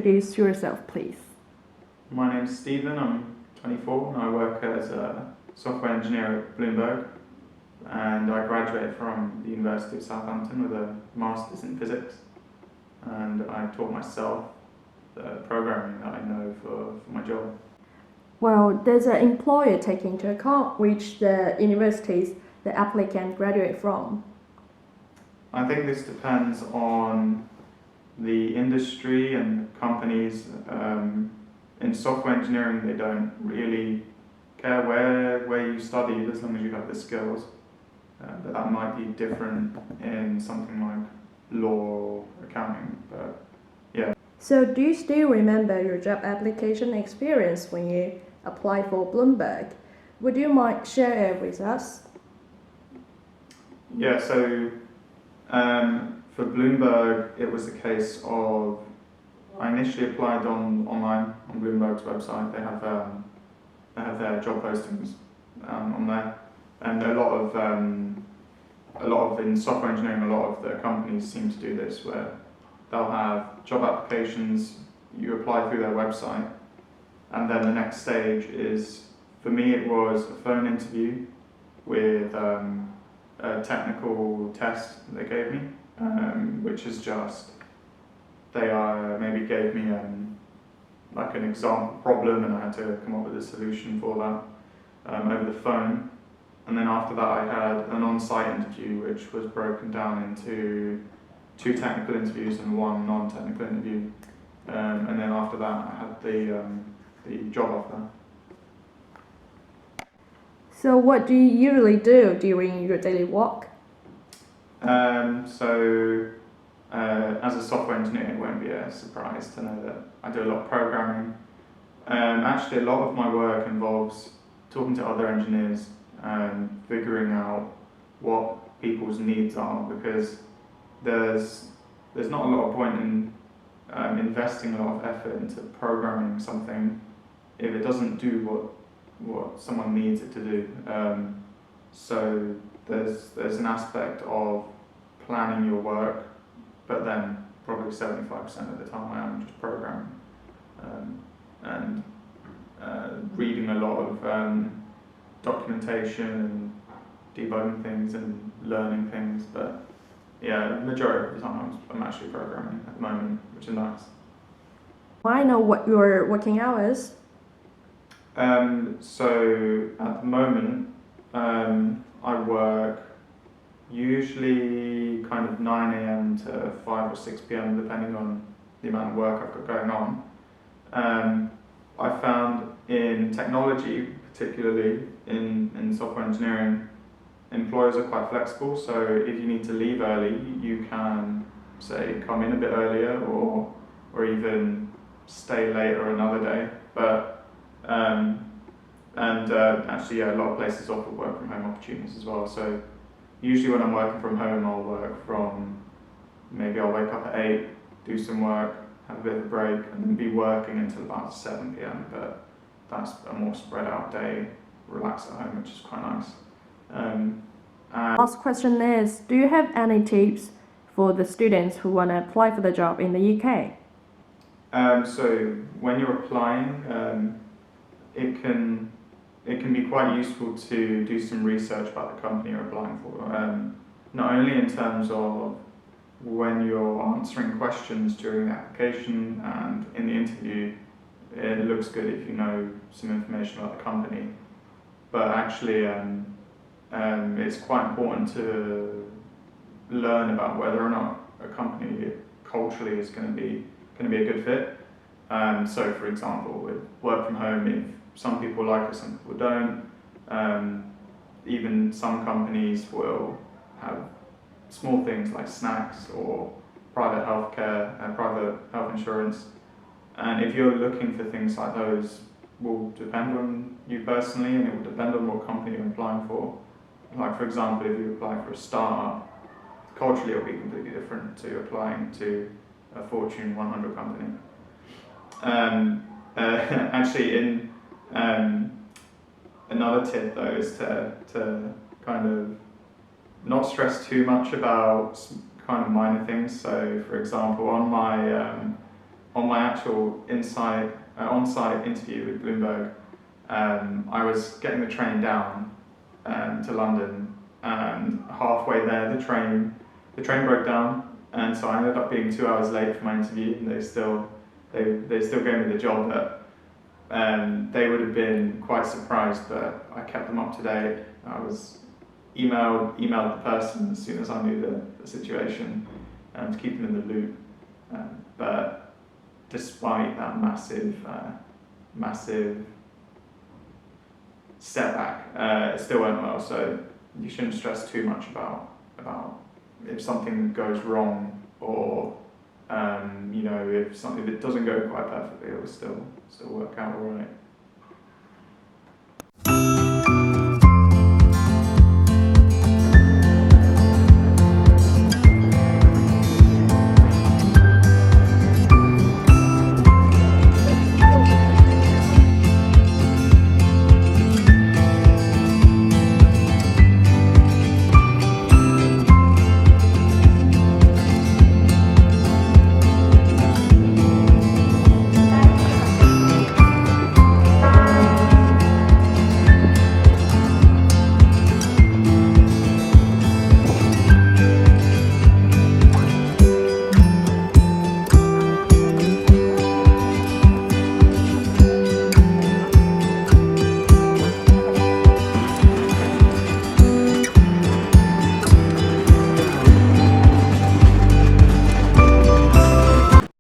introduce yourself, please? My name's Stephen, I'm 24 and I work as a software engineer at Bloomberg, and I graduated from the University of Southampton with a Masters in Physics, and I taught myself the programming that I know for my job. Well, does an employer take into account which the universities the applicant graduate from? I think this depends on the industry and companies. In software engineering, they don't really care where you studied as long as you have the skills. But that might be different in something like law or accounting. But yeah. So do you still remember your job application experience when you applied for Bloomberg? Would you mind share it with us? Yeah, so for Bloomberg, it was a case of I initially applied online on Bloomberg's website. They have their job postings on there, and a lot of in software engineering, a lot of the companies seem to do this, where they'll have job applications. You apply through their website, and then the next stage is, for me, it was a phone interview with a technical test they gave me, which is just they maybe gave me like an example problem, and I had to come up with a solution for that over the phone. And then after that, I had an on-site interview, which was broken down into 2 technical interviews and 1 non-technical interview. And then after that, I had the job offer. So what do you usually do during your daily work? As a software engineer, it won't be a surprise to know that I do a lot of programming. Actually, a lot of my work involves talking to other engineers and figuring out what people's needs are, because there's not a lot of point in investing a lot of effort into programming something if it doesn't do what someone needs it to do. So there's an aspect of planning your work, but then probably 75% of the time I am just programming and reading a lot of documentation and debugging things and learning things. But yeah, the majority of the time I'm actually programming at the moment, which is nice. I know what your working hours. So at the moment, I work usually kind of 9 a.m. to 5 or 6 p.m. depending on the amount of work I've got going on. I found in technology, particularly in software engineering, employers are quite flexible. So if you need to leave early, you can say come in a bit earlier or even stay later another day. But actually, yeah, a lot of places offer work from home opportunities as well. So usually when I'm working from home, I'll work from, maybe I'll wake up at 8, do some work, have a bit of a break, and then be working until about 7 p.m. But that's a more spread out day, relax at home, which is quite nice. Last question is, do you have any tips for the students who want to apply for the job in the UK? So when you're applying, it can be quite useful to do some research about the company you're applying for. Not only in terms of when you're answering questions during the application and in the interview, it looks good if you know some information about the company. But actually, it's quite important to learn about whether or not a company culturally is going to be a good fit. So, for example, with work from home, if some people like it, some people don't. Even some companies will have small things like snacks or private healthcare and private health insurance. And if you're looking for things like those, will depend on you personally, and it will depend on what company you're applying for. Like, for example, if you apply for a startup, culturally it'll be completely different to applying to a Fortune 100 company. Actually, another tip though is to kind of not stress too much about kind of minor things. So, for example, on my on my actual on-site interview with Bloomberg, I was getting the train down to London, and halfway there the train broke down, and so I ended up being 2 hours late for my interview, and they still gave me the job. But they would have been quite surprised, but I kept them up to date. I was emailed the person as soon as I knew the situation, to keep them in the loop. But despite that massive setback, it still went well. So you shouldn't stress too much about if something goes wrong, or if it doesn't go quite perfectly, it will still work out all right.